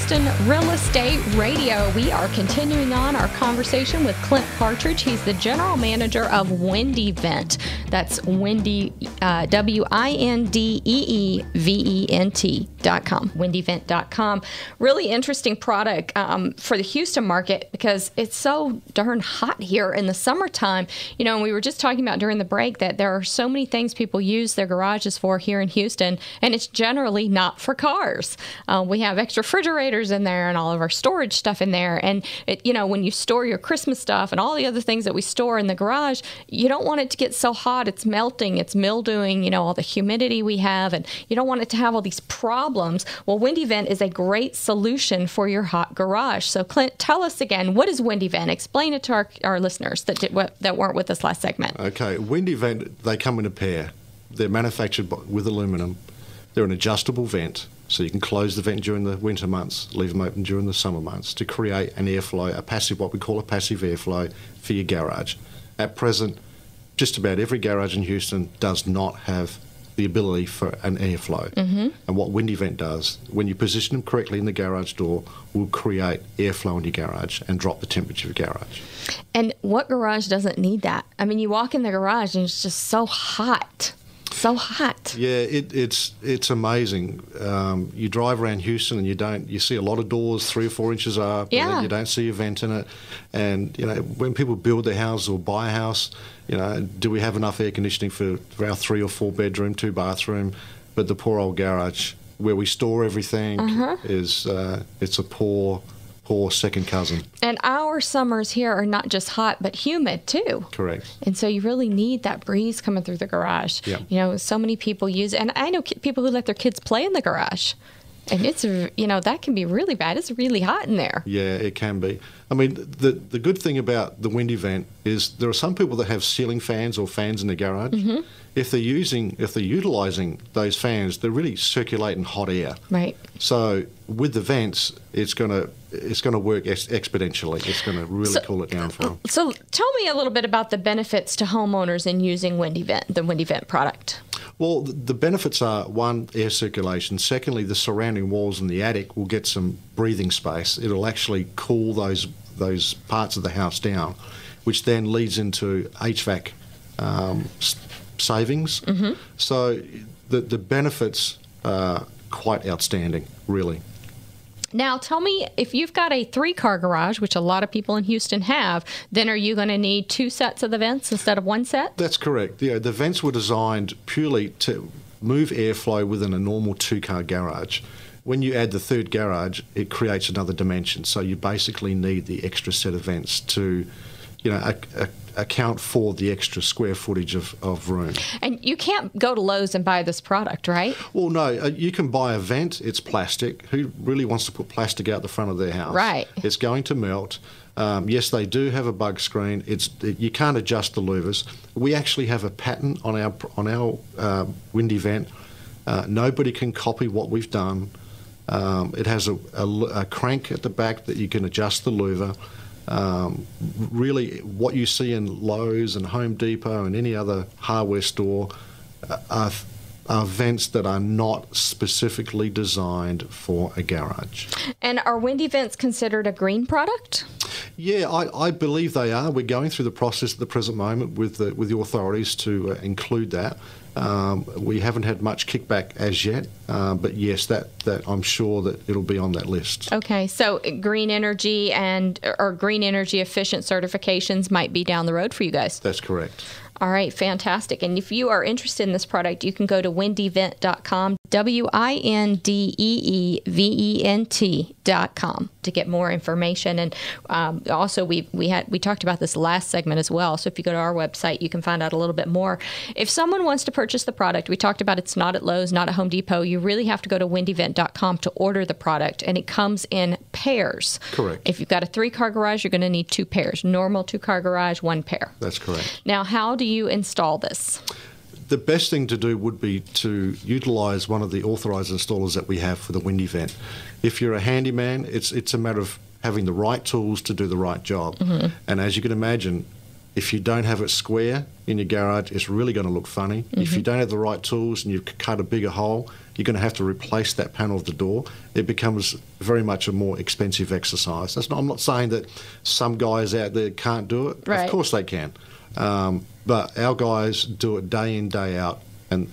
Houston Real Estate Radio. We are continuing on our conversation with Clint Partridge. He's the general manager of WindeeVent. That's Windee, WindeeVent.com, WindeeVent.com. Really interesting product for the Houston market because it's so darn hot here in the summertime. You know, and we were just talking about during the break that there are so many things people use their garages for here in Houston, and it's generally not for cars. We have extra refrigerators in there and all of our storage stuff in there. And, when you store your Christmas stuff and all the other things that we store in the garage, you don't want it to get so hot it's melting, it's mildewing, all the humidity we have, and you don't want it to have all these problems. Well, WindeeVent is a great solution for your hot garage. So, Clint, tell us again, what is WindeeVent? Explain it to our listeners that weren't with us last segment. Okay, WindeeVent, they come in a pair. They're manufactured with aluminum. They're an adjustable vent, so you can close the vent during the winter months, leave them open during the summer months to create an airflow, what we call a passive airflow for your garage. At present, just about every garage in Houston does not have the ability for an airflow. Mm-hmm. And what WindeeVent does, when you position them correctly in the garage door, will create airflow in your garage and drop the temperature of your garage. And what garage doesn't need that? I mean, you walk in the garage and it's just so hot. So hot. Yeah, it's amazing. You drive around Houston and you see a lot of doors 3 or 4 inches up. Yeah. And you don't see a vent in it. And when people build their houses or buy a house, do we have enough air conditioning for our 3 or 4 bedroom, 2 bathroom? But the poor old garage where we store everything is it's a poor second cousin. And our summers here are not just hot, but humid too. Correct. And so you really need that breeze coming through the garage. Yeah. So many people use, and I know people who let their kids play in the garage. And it's, that can be really bad. It's really hot in there. Yeah, it can be. I mean, the good thing about the WindeeVent is there are some people that have ceiling fans or fans in their garage. Mm-hmm. If they're utilizing those fans, they're really circulating hot air. Right. So with the vents, it's going to work exponentially. It's going to really cool it down for them. So tell me a little bit about the benefits to homeowners in using WindeeVent, the WindeeVent product. Well, the benefits are, one, air circulation. Secondly, the surrounding walls in the attic will get some breathing space. It'll actually cool those parts of the house down, which then leads into HVAC savings. Mm-hmm. So the benefits are quite outstanding, really. Now, tell me, if you've got a 3-car garage, which a lot of people in Houston have, then are you going to need 2 sets of the vents instead of 1 set? That's correct. The vents were designed purely to move airflow within a normal 2-car garage. When you add the 3rd garage, it creates another dimension. So you basically need the extra set of vents to, account for the extra square footage of room. And you can't go to Lowe's and buy this product, right? Well, no. You can buy a vent. It's plastic. Who really wants to put plastic out the front of their house? Right. It's going to melt. Yes, they do have a bug screen. You can't adjust the louvers. We actually have a patent on our WindeeVent. Nobody can copy what we've done. It has a crank at the back that you can adjust the louver. Really, what you see in Lowe's and Home Depot and any other hardware store are vents that are not specifically designed for a garage. And are WindeeVents considered a green product? Yeah, I believe they are. We're going through the process at the present moment with the authorities to include that. We haven't had much kickback as yet, but yes, that I'm sure that it'll be on that list. Okay, so green energy or green energy efficient certifications might be down the road for you guys. That's correct. All right, fantastic. And if you are interested in this product, you can go to WindeeVent.com, WindeeVent.com to get more information. And also, we talked about this last segment as well. So if you go to our website, you can find out a little bit more. If someone wants to purchase the product, we talked about it's not at Lowe's, not at Home Depot. You really have to go to WindeeVent.com to order the product, and it comes in pairs. Correct. If you've got a 3-car garage, you're going to need 2 pairs. Normal 2-car garage, 1 pair. That's correct. Now, how do you install this? The best thing to do would be to utilize one of the authorized installers that we have for the WindeeVent. If you're a handyman, it's a matter of having the right tools to do the right job. Mm-hmm. And as you can imagine, If you don't have it square in your garage, it's really going to look funny. If you don't have the right tools and you've cut a bigger hole, you're going to have to replace that panel of the door. It becomes very much a more expensive exercise. I'm not saying that some guys out there can't do it. Right. Of course they can. But our guys do it day in, day out. And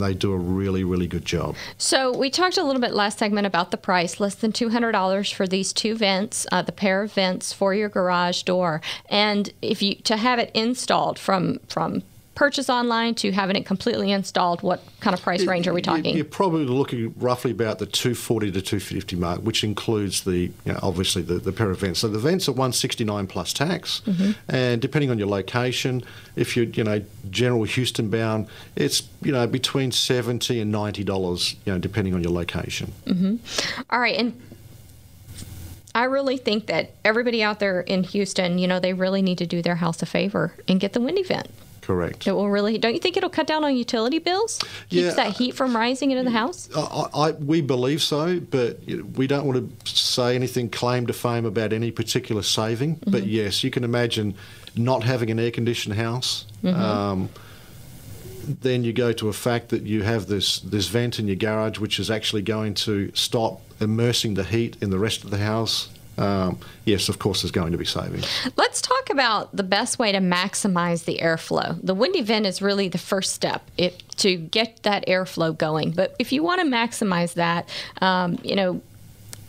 they do a really, really good job. So we talked a little bit last segment about the price, less than $200 for these two vents, the pair of vents for your garage door. And if you to have it installed from purchase online to having it completely installed, what kind of price range are we talking? You're probably looking roughly about the $240 to $250 mark, which includes obviously the pair of vents. So the vents are $169 plus tax, and depending on your location, if you're general Houston bound, it's between $70 and $90, depending on your location. All right, and I really think that everybody out there in Houston, they really need to do their house a favor and get the WindeeVent. Correct. It will really. Don't you think it'll cut down on utility bills? Keeps that heat from rising into the house? We believe so, but we don't want to say anything claim to fame about any particular saving. But yes, you can imagine not having an air-conditioned house. Then you go to a fact that you have this vent in your garage, which is actually going to stop immersing the heat in the rest of the house. Yes, of course, there's going to be savings. Let's talk about the best way to maximize the airflow. The WindeeVent is really the first step to get that airflow going. But if you want to maximize that,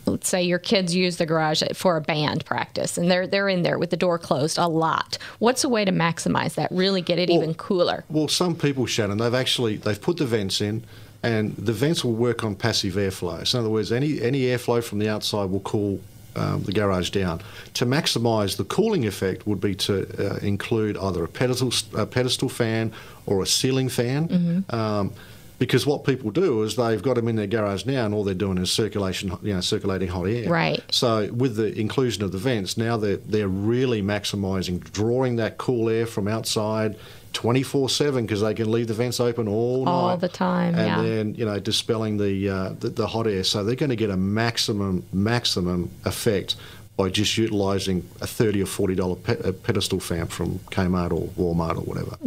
let's say your kids use the garage for a band practice, and they're in there with the door closed a lot. What's a way to maximize that? Really get it even cooler? Well, some people, Shannon, they've put the vents in. And the vents will work on passive airflow. So in other words, any airflow from the outside will cool the garage down. To maximise the cooling effect would be to include either a pedestal fan or a ceiling fan. Because what people do is they've got them in their garage now, and all they're doing is circulating hot air. Right. So with the inclusion of the vents, now they're really maximising, drawing that cool air from outside 24/7, because they can leave the vents open all night, all the time, and then dispelling the hot air. So they're going to get a maximum effect by just utilising a $30 or $40 pedestal fan from Kmart or Walmart or whatever.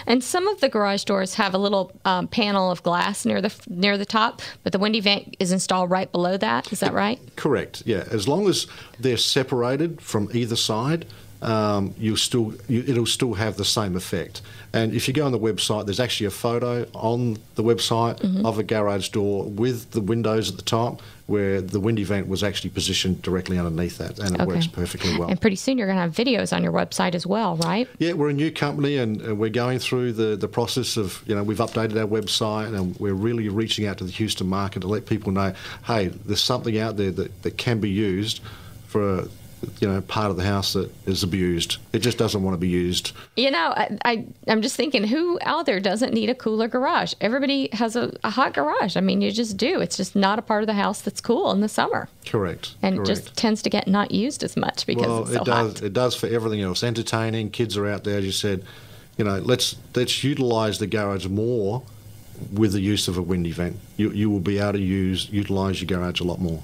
And some of the garage doors have a little panel of glass near the top, but the WindeeVent is installed right below that. Is that right? Correct. Yeah, as long as they're separated from either side, it'll still have the same effect. And if you go on the website, there's actually a photo on the website of a garage door with the windows at the top, where the WindeeVent was actually positioned directly underneath that, and it works perfectly well. And pretty soon you're going to have videos on your website as well, right? Yeah, we're a new company, and we're going through the process of, we've updated our website, and we're really reaching out to the Houston market to let people know, hey, there's something out there that can be used for part of the house that is abused. It just doesn't want to be used. I'm just thinking, who out there doesn't need a cooler garage? Everybody has a hot garage. I mean, you just do. It's just not a part of the house that's cool in the summer. Correct. And it just tends to get not used as much because it's so hot. It does for everything else. Entertaining, kids are out there, as you said. Let's utilise the garage more with the use of a WindeeVent. You will be able to utilise your garage a lot more.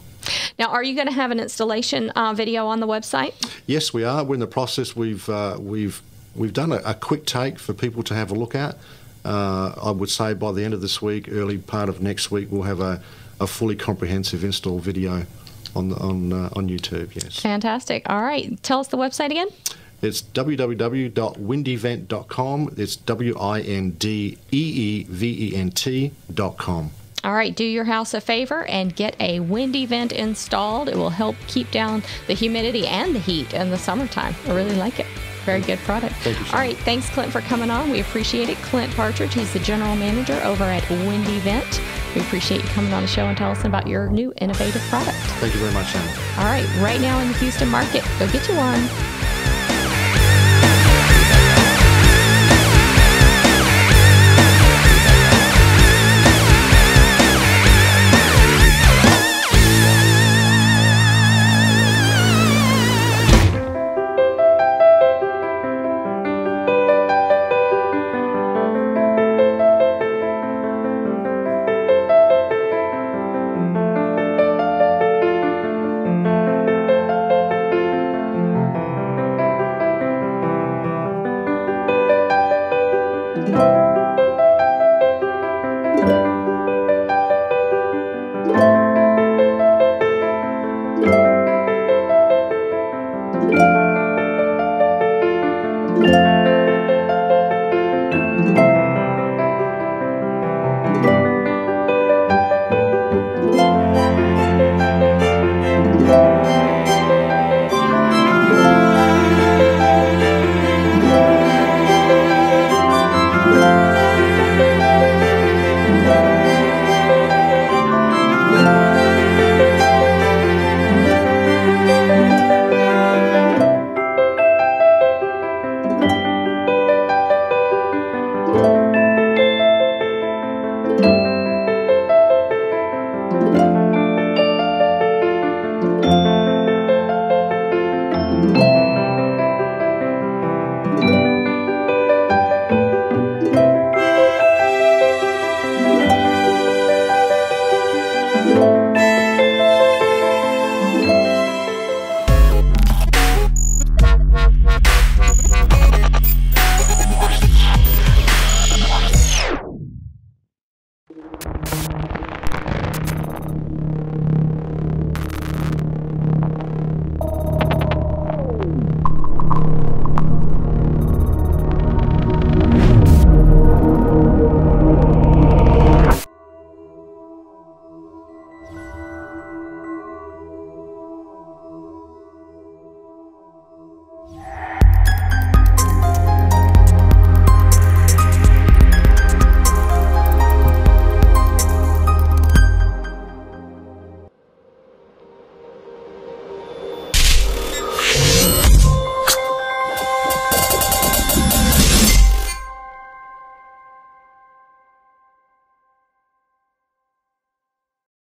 Now, are you going to have an installation video on the website? Yes, we are. We're in the process. We've done a quick take for people to have a look at. I would say by the end of this week, early part of next week, we'll have a fully comprehensive install video on YouTube. Yes. Fantastic. All right. Tell us the website again. It's www.windeevent.com. It's WindeeVent.com. All right, do your house a favor and get a WindeeVent installed. It will help keep down the humidity and the heat in the summertime. I really like it. Very good product. Thank you, Sean. All right, thanks, Clint, for coming on. We appreciate it. Clint Partridge, he's the general manager over at WindeeVent. We appreciate you coming on the show and telling us about your new innovative product. Thank you very much, Shannon. All right, right now in the Houston market, go get you one.